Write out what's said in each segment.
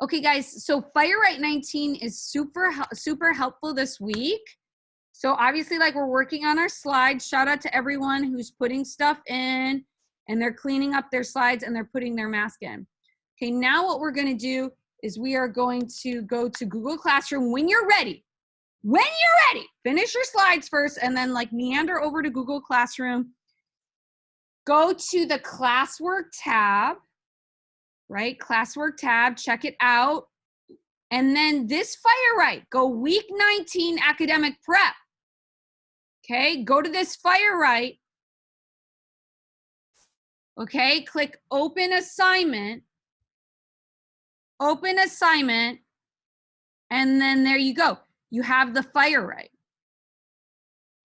Okay, guys, so Firewrite 19 is super helpful this week. So obviously, like, we're working on our slides. Shout out to everyone who's putting stuff in, and they're cleaning up their slides, and they're putting their mask in. Okay, now what we're going to do is we are going to go to Google Classroom when you're ready. When you're ready, finish your slides first, and then, like, meander over to Google Classroom. Go to the Classwork tab, right? Classwork tab, check it out. And then this Firewrite, go week 19 academic prep. Okay, go to this Firewrite. Okay, click open assignment. Open assignment. And then there you go. You have the Firewrite.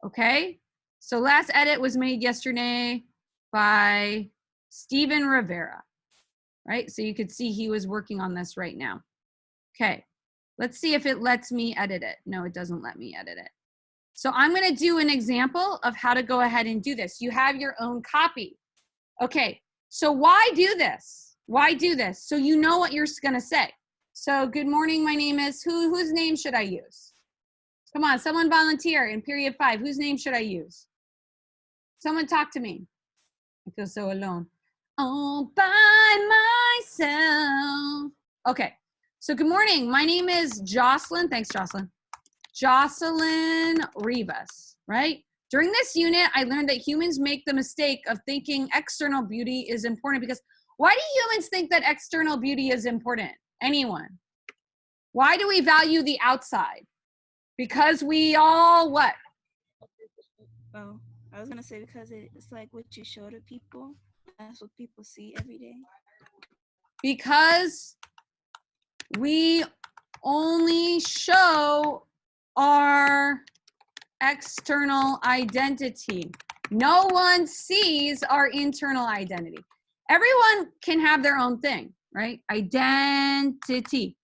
Okay, so last edit was made yesterday by Steven Rivera, right? So you could see he was working on this right now. Okay, let's see if it lets me edit it. No, it doesn't let me edit it. So I'm going to do an example of how to go ahead and do this. You have your own copy. Okay, so why do this? Why do this? So you know what you're going to say. So good morning, my name is, whose name should I use? Come on, someone volunteer in period 5. Whose name should I use? Someone talk to me. I feel so alone. All by myself. Okay, so good morning. My name is Josselyn. Thanks, Josselyn. Josselyn Rivas, right? During this unit, I learned that humans make the mistake of thinking external beauty is important because why do humans think that external beauty is important? Anyone? Why do we value the outside? Because we all what? Oh, I was gonna say because it's like what you show to people. That's what people see every day. Because we only show our external identity. No one sees our internal identity. Everyone can have their own thing, right? Identity.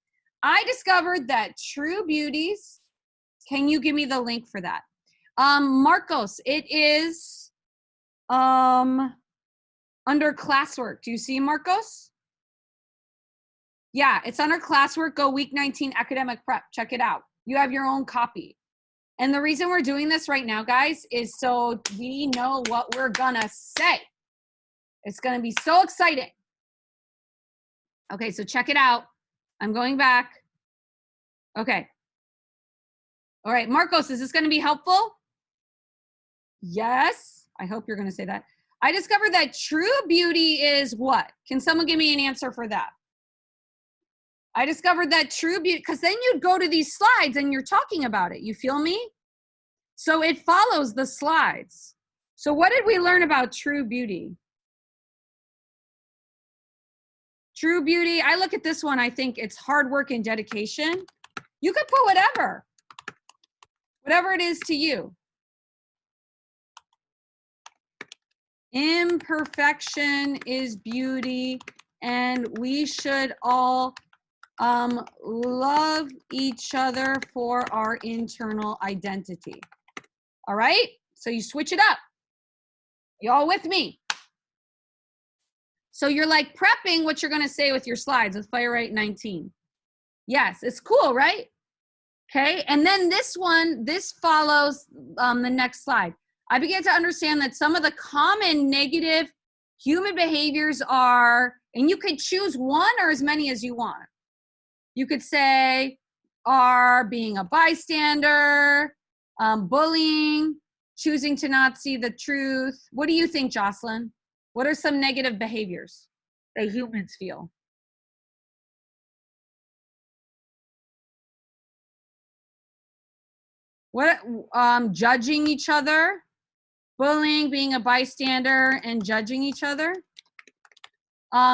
I discovered that true beauties, can you give me the link for that? Marcos, it is under classwork. Do you see Marcos? Yeah, it's under classwork. Go week 19 academic prep. Check it out. You have your own copy. And the reason we're doing this right now, guys, is so we know what we're gonna say. It's gonna be so exciting. Okay, so check it out. I'm going back. Okay. All right, Marcos, is this gonna be helpful? Yes, I hope you're gonna say that. I discovered that true beauty is what? Can someone give me an answer for that? I discovered that true beauty, because then you'd go to these slides and you're talking about it. You feel me? So it follows the slides. So what did we learn about true beauty? True beauty, I look at this one, I think it's hard work and dedication. You could put whatever it is to you. Imperfection is beauty, and we should all love each other for our internal identity. All right, so you switch it up. Y'all with me? So you're like prepping what you're gonna say with your slides with Firewrite 19. Yes, it's cool, right? Okay, and then this one, this follows the next slide. I began to understand that some of the common negative human behaviors are, and you could choose one or as many as you want. You could say, are being a bystander, bullying, choosing to not see the truth. What do you think, Josselyn? What are some negative behaviors that humans feel? What, judging each other, bullying, being a bystander, and judging each other.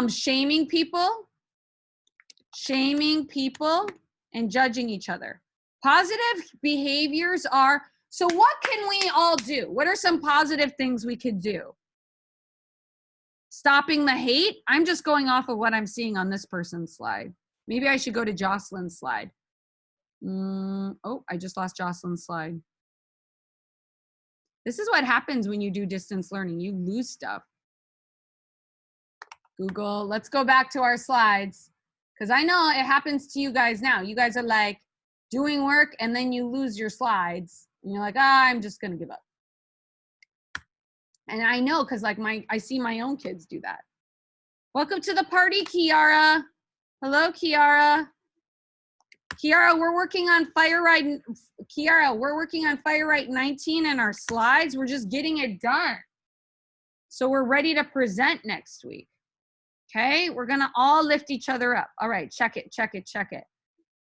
Shaming people and judging each other. Positive behaviors are, so what can we all do? What are some positive things we could do? Stopping the hate. I'm just going off of what I'm seeing on this person's slide. Maybe I should go to Josselyn's slide. Oh, I just lost Josselyn's slide. This is what happens when you do distance learning. You lose stuff. Google, let's go back to our slides. Because I know it happens to you guys now. You guys are like doing work and then you lose your slides. And you're like, ah, I'm just going to give up. And I know because like I see my own kids do that. Welcome to the party, Kiara. Hello, Kiara. Kiara, we're working on Firewrite. Kiara, we're working on Firewrite 19 and our slides. We're just getting it done. So we're ready to present next week. Okay, we're gonna all lift each other up. All right, check it, check it, check it.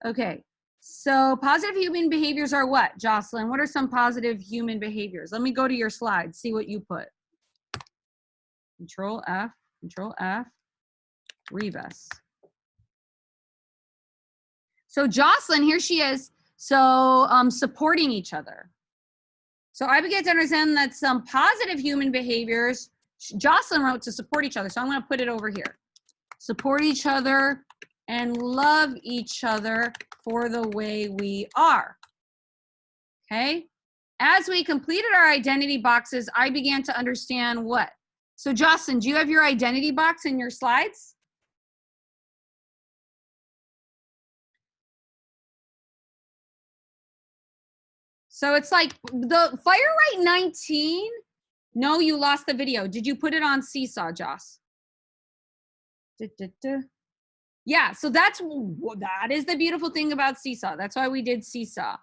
Okay, so positive human behaviors are what, Josselyn? What are some positive human behaviors? Let me go to your slide, see what you put. Control F, Rivas. So Josselyn, here she is. So supporting each other. So I began to understand that some positive human behaviors, Josselyn wrote to support each other. So I'm gonna put it over here. Support each other and love each other for the way we are. Okay? As we completed our identity boxes, I began to understand what? So Josselyn, do you have your identity box in your slides? So it's like the Firewrite 19. No, you lost the video. Did you put it on Seesaw, Joss? Yeah, so that is the beautiful thing about Seesaw. That's why we did Seesaw.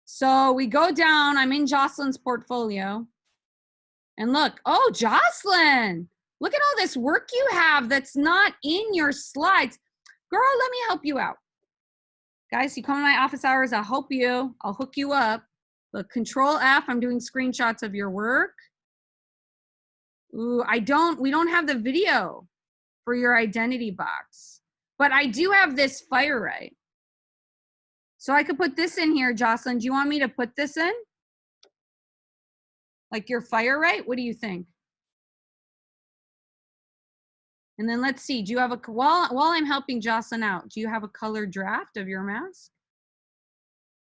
So we go down, I'm in Josselyn's portfolio. And look, oh, Josselyn, look at all this work you have that's not in your slides. Girl, let me help you out. Guys, you come to my office hours, I'll help you. I'll hook you up. Look, Control F, I'm doing screenshots of your work. Ooh, we don't have the video for your identity box, but I do have this Firewrite. So I could put this in here, Josselyn. Do you want me to put this in? Like your Firewrite? What do you think? And then let's see, do you have while I'm helping Josselyn out, do you have a colored draft of your mask?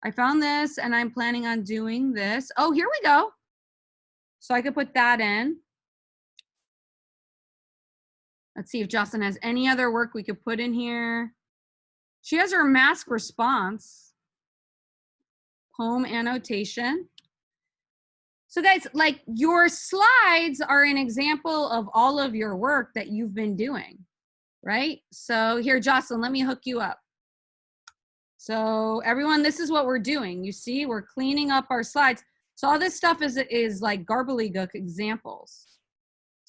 I found this and I'm planning on doing this. Oh, here we go. So I could put that in. Let's see if Josselyn has any other work we could put in here. She has her mask response. Poem annotation. So guys, like your slides are an example of all of your work that you've been doing, right? So here, Josselyn, let me hook you up. So everyone, this is what we're doing. You see, we're cleaning up our slides. So all this stuff is like gobbledygook examples.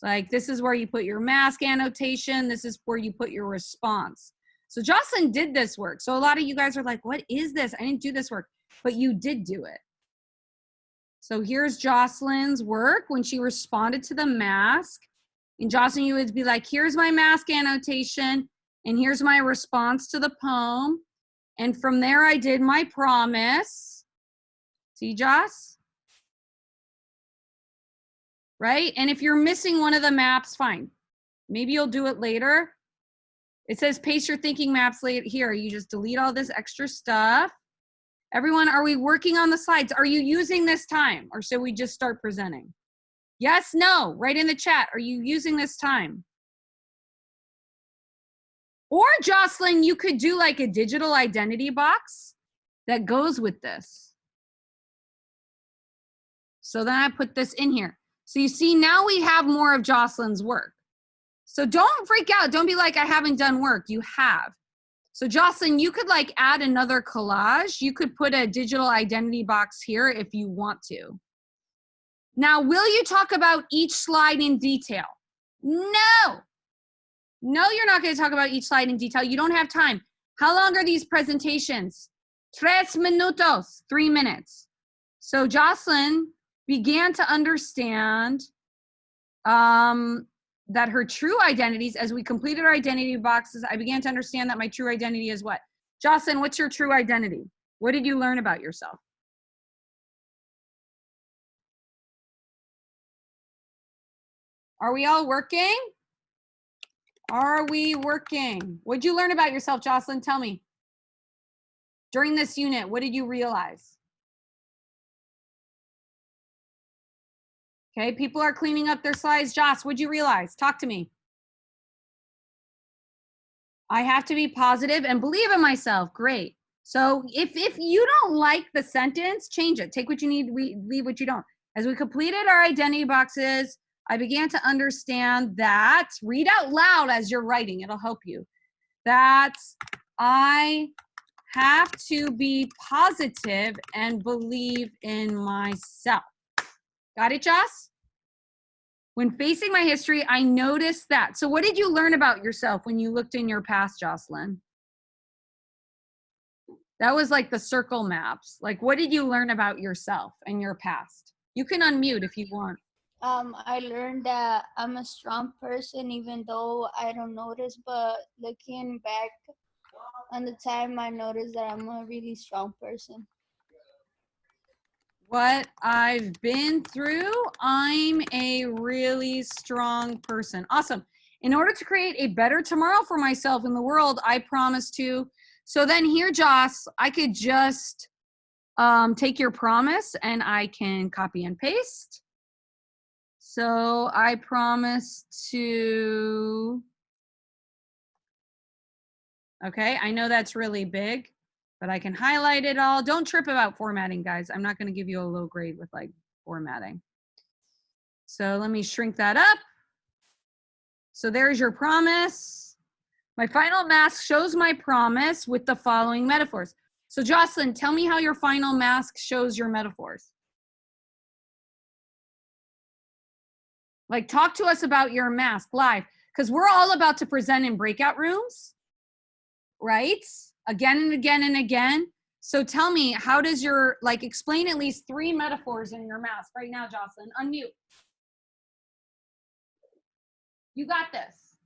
Like this is where you put your mask annotation. This is where you put your response. So Josselyn did this work. So a lot of you guys are like, what is this? I didn't do this work, but you did do it. So here's Josselyn's work when she responded to the mask. And Josselyn, you would be like, here's my mask annotation, and here's my response to the poem. And from there, I did my promise. See, Joss? Right? And if you're missing one of the maps, fine. Maybe you'll do it later. It says paste your thinking maps later. Here, you just delete all this extra stuff. Everyone, are we working on the slides? Are you using this time, or should we just start presenting? Yes, no, right in the chat. Are you using this time? Or Josselyn, you could do like a digital identity box that goes with this. So then I put this in here. So you see, now we have more of Josselyn's work. So don't freak out. Don't be like, I haven't done work. You have. So Josselyn, you could like add another collage. You could put a digital identity box here if you want to. Now, will you talk about each slide in detail? No. No, you're not going to talk about each slide in detail. You don't have time. How long are these presentations? 3 minutos, 3 minutes. So Josselyn began to understand that her true identities, as we completed our identity boxes, I began to understand that my true identity is what? Josselyn, what's your true identity? What did you learn about yourself? Are we all working? Are we working? What'd you learn about yourself, Josselyn? Tell me. During this unit, what did you realize? Okay, people are cleaning up their slides. Joss, what'd you realize? Talk to me. I have to be positive and believe in myself. Great. So if you don't like the sentence, change it. Take what you need, leave what you don't. As we completed our identity boxes, I began to understand that, read out loud as you're writing, it'll help you, that I have to be positive and believe in myself. Got it, Joss? When facing my history, I noticed that. So what did you learn about yourself when you looked in your past, Josselyn? That was like the circle maps. Like, what did you learn about yourself and your past? You can unmute if you want. I learned that I'm a strong person, even though I don't notice, but looking back on the time, I noticed that I'm a really strong person. What I've been through, I'm a really strong person. Awesome. In order to create a better tomorrow for myself in the world, I promise to. So then here, Joss, I could just take your promise and I can copy and paste. So I promise to, okay, I know that's really big, but I can highlight it all. Don't trip about formatting, guys. I'm not going to give you a low grade with like formatting. So let me shrink that up. So there's your promise. My final mask shows my promise with the following metaphors. So Josselyn, tell me how your final mask shows your metaphors. Like, talk to us about your mask live, because we're all about to present in breakout rooms, right? Again and again and again. So tell me, how does your, like, explain at least 3 metaphors in your mask right now, Josselyn. Unmute. You got this.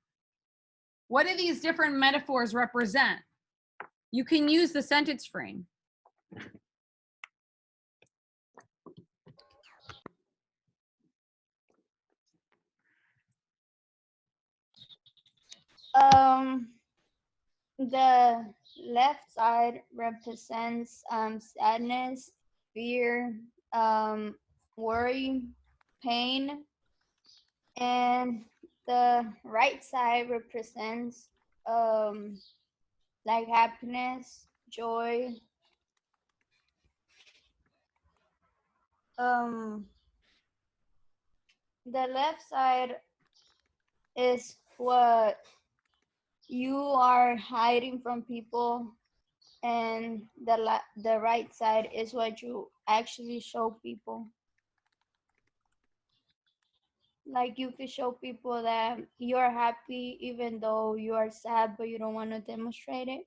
What do these different metaphors represent? You can use the sentence frame. The left side represents sadness, fear, worry, pain, and the right side represents like happiness, joy. The left side is what you are hiding from people, and the right side is what you actually show people. Like, you can show people that you're happy even though you are sad, but you don't want to demonstrate it.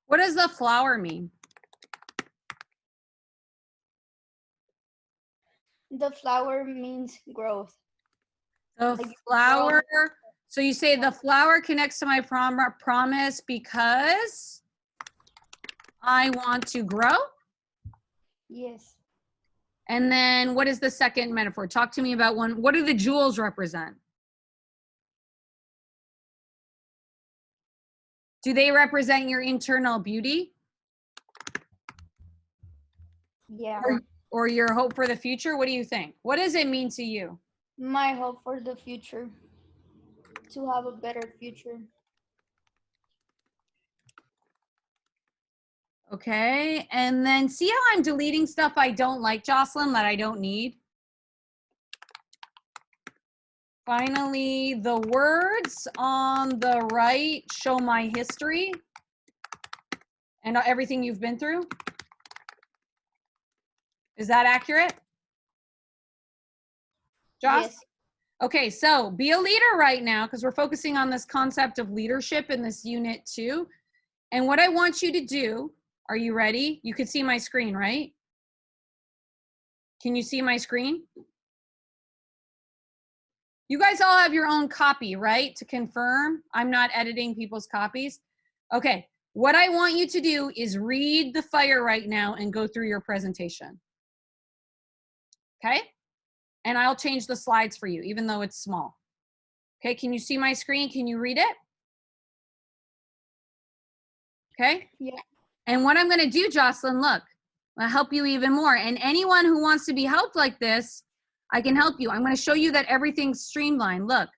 What does the flower mean? The flower means growth. The Like, flower. So you say the flower connects to my promise because I want to grow? yes. And then what is the second metaphor? Talk to me about one. What do the jewels represent? Do they represent your internal beauty? Yeah. Or your hope for the future? What do you think? What does it mean to you? My hope for the future, to have a better future. Okay, and then see how I'm deleting stuff I don't like, Josselyn, that I don't need? Finally, the words on the right show my history and everything you've been through. Is that accurate? Joss? Yes. Okay, so be a leader right now, because we're focusing on this concept of leadership in this unit 2. And what I want you to do, are you ready? You can see my screen, right? Can you see my screen? You guys all have your own copy, right? To confirm, I'm not editing people's copies. Okay, what I want you to do is read the Firewrite now and go through your presentation. Okay? And I'll change the slides for you, even though it's small. Okay, can you see my screen? Can you read it? Okay? Yeah. And what I'm gonna do, Josselyn, look, I'll help you even more. And anyone who wants to be helped like this, I can help you. I'm going to show you that everything's streamlined. Look,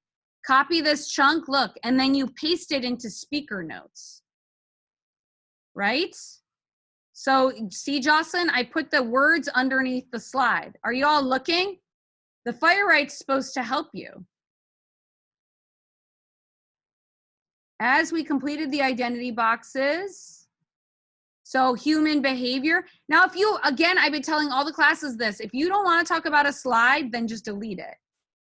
copy this chunk, look, and then you paste it into speaker notes, right? So see, Josselyn, I put the words underneath the slide. Are you all looking? The Firewrite's supposed to help you. As we completed the identity boxes, so human behavior. Now, if you, again, I've been telling all the classes this, if you don't want to talk about a slide, then just delete it,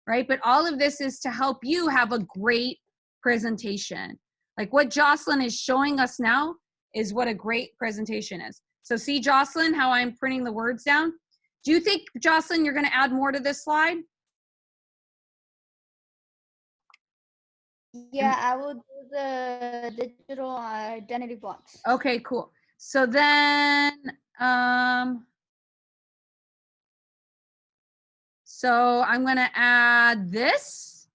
right? But all of this is to help you have a great presentation. Like what Josselyn is showing us now is what a great presentation is. So see, Josselyn, how I'm printing the words down? Do you think, Josselyn, you're going to add more to this slide? Yeah, I will do the digital identity box. Okay, cool. So then, so I'm going to add this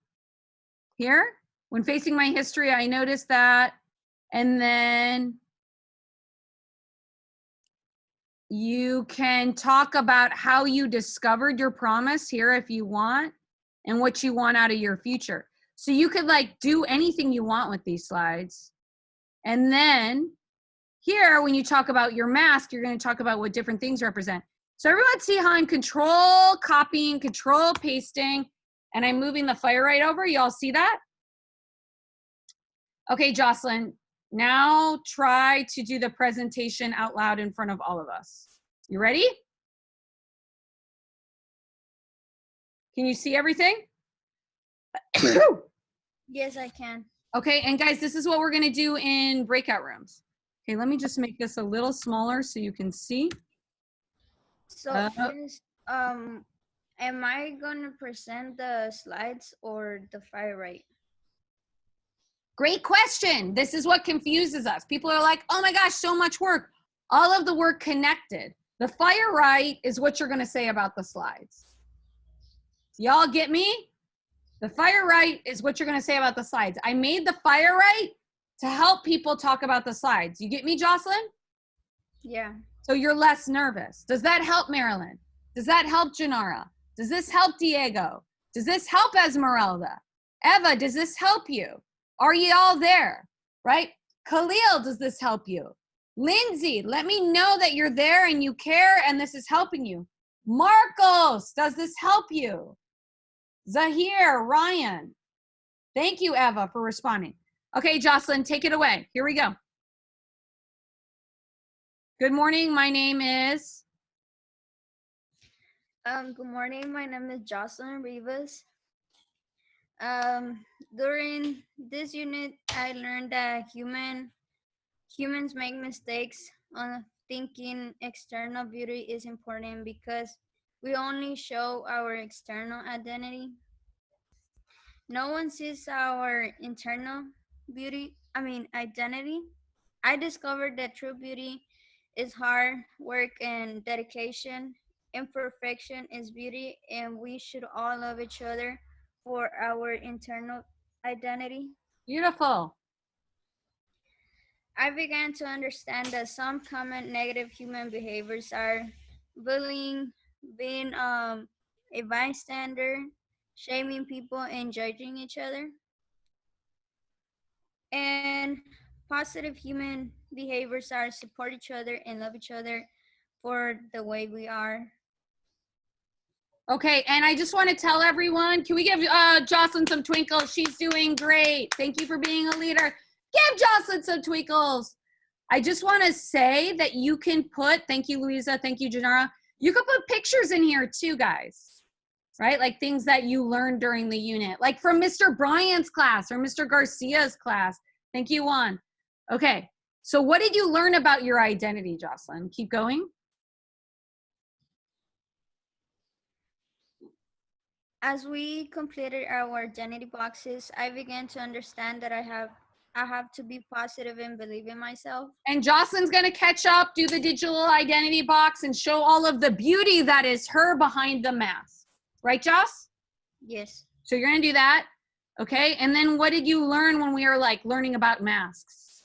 here. When facing my history, I noticed that. And then you can talk about how you discovered your promise here if you want, and what you want out of your future. So you could like do anything you want with these slides. And then here, when you talk about your mask, you're going to talk about what different things represent. So everyone see how I'm control copying, control pasting, and I'm moving the Firewrite over. You all see that? Okay, Josselyn, now try to do the presentation out loud in front of all of us. You ready? Can you see everything? Yes, I can. Okay, and guys, this is what we're going to do in breakout rooms. Okay, let me just make this a little smaller so you can see. So, am I gonna present the slides or the Firewrite? Great question. This is what confuses us. People are like, oh my gosh, so much work. All of the work connected. The Firewrite is what you're going to say about the slides. Y'all get me? The Firewrite is what you're going to say about the slides. I made the Firewrite to help people talk about the slides. You get me, Josselyn? Yeah. So you're less nervous. Does that help, Marilyn? Does that help, Janara? Does this help, Diego? Does this help, Esmeralda? Eva, does this help you? Are you all there, right? Khalil, does this help you? Lindsay, let me know that you're there and you care and this is helping you. Marcos, does this help you? Zahir, Ryan. Thank you, Eva, for responding. Okay, Josselyn, take it away. Here we go. Good morning. My name is... Good morning. My name is Josselyn Rivas. During this unit, I learned that humans make mistakes on thinking external beauty is important because we only show our external identity. No one sees our internal identity. I discovered that true beauty is hard work and dedication. Imperfection is beauty, and we should all love each other for our internal identity. Beautiful. I began to understand that some common negative human behaviors are bullying, being a bystander, shaming people, and judging each other. And positive human behaviors are support each other and love each other for the way we are. Okay, and I just want to tell everyone, can we give Josselyn some twinkles? She's doing great. Thank you for being a leader. Give Josselyn some twinkles. I just want to say that you can put, thank you, Louisa, thank you, Janara. You can put pictures in here too, guys, right? Like things that you learned during the unit, like from Mr. Bryant's class or Mr. Garcia's class. Thank you, Juan. Okay, so what did you learn about your identity, Josselyn? Keep going. As we completed our identity boxes, I began to understand that I have to be positive and believe in myself. And Josselyn's gonna catch up, do the digital identity box, and show all of the beauty that is her behind the mask. Right, Joss? Yes. So you're gonna do that, okay? And then what did you learn when we were like learning about masks?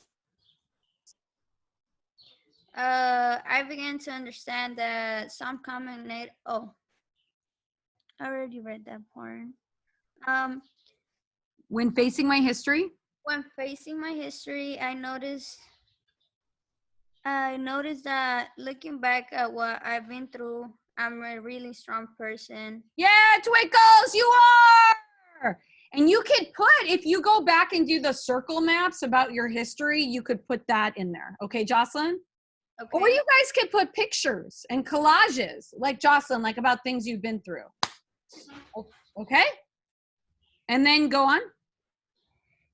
I began to understand that some common oh, I already read that part. Um, When facing my history, when facing my history, I noticed that looking back at what I've been through, I'm a really strong person. yeah, Twinkles, you are. And you could put, if you go back and do the circle maps about your history, you could put that in there. Okay, Josselyn? Okay. Or you guys could put pictures and collages, like Josselyn, like about things you've been through. Okay? And then go on.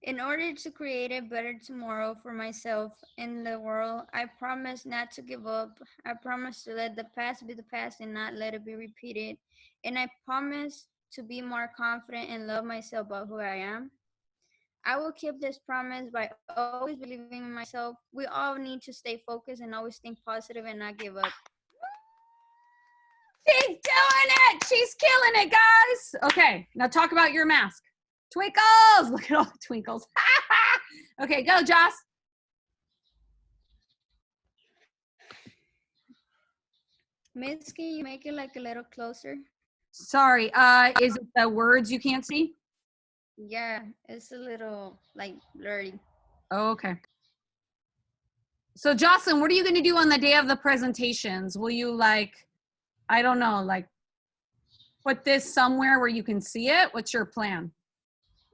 In order to create a better tomorrow for myself and the world, I promise not to give up. I promise to let the past be the past and not let it be repeated. And I promise to be more confident and love myself about who I am. I will keep this promise by always believing in myself. We all need to stay focused and always think positive and not give up. She's doing it. She's killing it, guys. Okay, now talk about your mask. Twinkles. Look at all the twinkles. Okay, go, Joss. Miss, can you make it like a little closer? Sorry, is it the words you can't see? Yeah, it's a little like blurry. Oh, okay. So, Jocelyn, what are you going to do on the day of the presentations? Will you I don't know, put this somewhere where you can see it? What's your plan?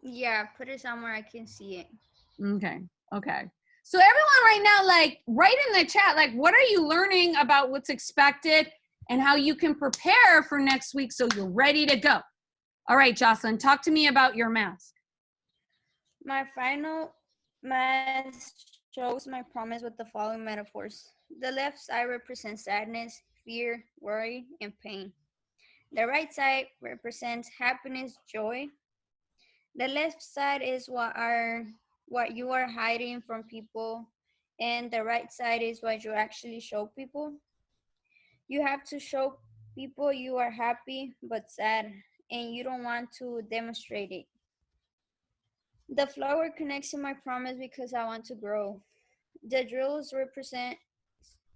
Yeah, put it somewhere I can see it. Okay. Okay. So everyone right now, write in the chat, what are you learning about what's expected and how you can prepare for next week so you're ready to go. All right, Jocelyn, talk to me about your mask. My final mask shows my promise with the following metaphors. The left side represents sadness, fear, worry, and pain. The right side represents happiness, joy. The left side is what you are hiding from people, and the right side is what you actually show people. You have to show people you are happy but sad, and you don't want to demonstrate it. The flower connects to my promise because I want to grow. The drills represent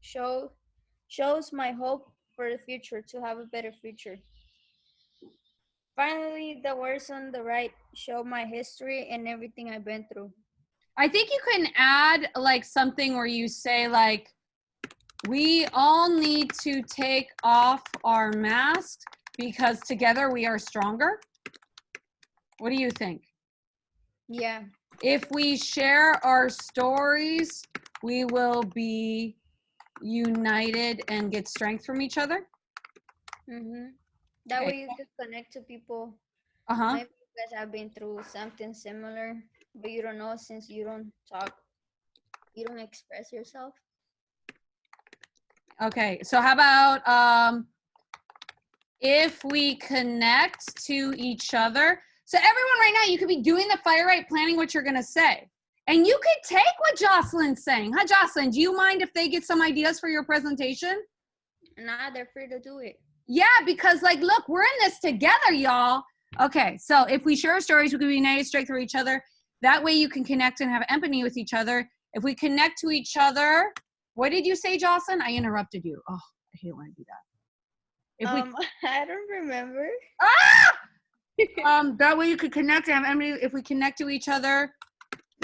shows my hope for the future, to have a better future. Finally, the words on the right show my history and everything I've been through. I think you can add something where you say we all need to take off our masks because together we are stronger. What do you think? Yeah. If we share our stories, we will be united and get strength from each other. That Okay. way you can connect to people. Maybe you guys have been through something similar, but you don't know since you don't talk, you don't express yourself. Okay, so how about if we connect to each other? So everyone right now, you could be doing the Firewrite, planning what you're gonna say. And you could take what Josselyn's saying. Hi, Josselyn, do you mind if they get some ideas for your presentation? Nah, they're free to do it. Yeah, because look, we're in this together, y'all. Okay, so if we share stories, we can be united, strength for each other. That way you can connect and have empathy with each other. If we connect to each other, what did you say, Josselyn? I interrupted you. Oh, I hate when I do that. If we, I don't remember. that way you could connect and have empathy. If we connect to each other,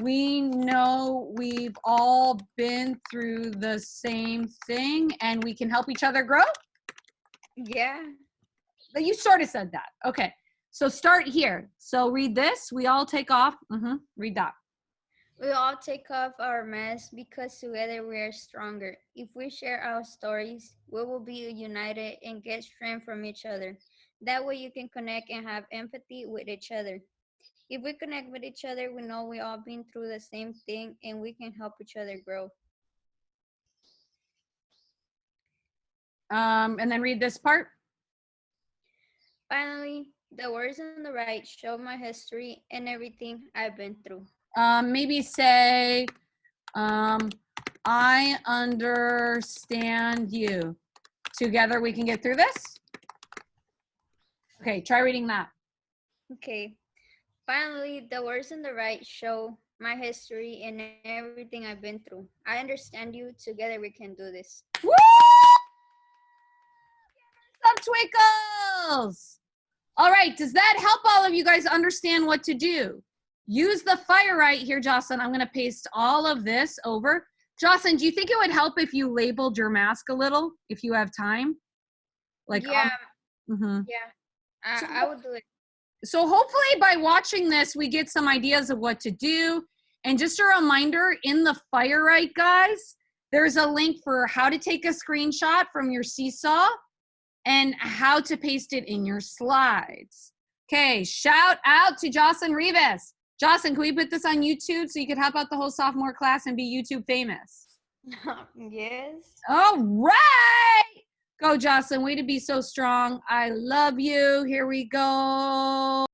we know we've all been through the same thing and we can help each other grow. Yeah. You sort of said that. Okay. So start here. So read this. We all take off. Read that. We all take off our masks because together we are stronger. If we share our stories, we will be united and get strength from each other. That way you can connect and have empathy with each other. If we connect with each other, we know we all been through the same thing and we can help each other grow. And then read this part. Finally, the words on the right show my history and everything I've been through. Maybe say, I understand you. Together we can get through this. Okay, try reading that. Okay. Finally, the words on the right show my history, and everything I've been through. I understand you. Together we can do this. Woo! Some twinkles. All right, does that help all of you guys understand what to do? Use the Firewrite here, Josselyn. I'm going to paste all of this over. Josselyn, do you think it would help if you labeled your mask a little, if you have time? Like, Yeah, mm-hmm. yeah. So- I would do it. So hopefully by watching this, we get some ideas of what to do. And just a reminder, in the Firewrite, guys, there's a link for how to take a screenshot from your seesaw and how to paste it in your slides. Okay, shout out to Josselyn Rivas. Josselyn, can we put this on YouTube so you could help out the whole sophomore class and be YouTube famous? Yes. All right. Go, Josselyn. Way to be so strong. I love you. Here we go.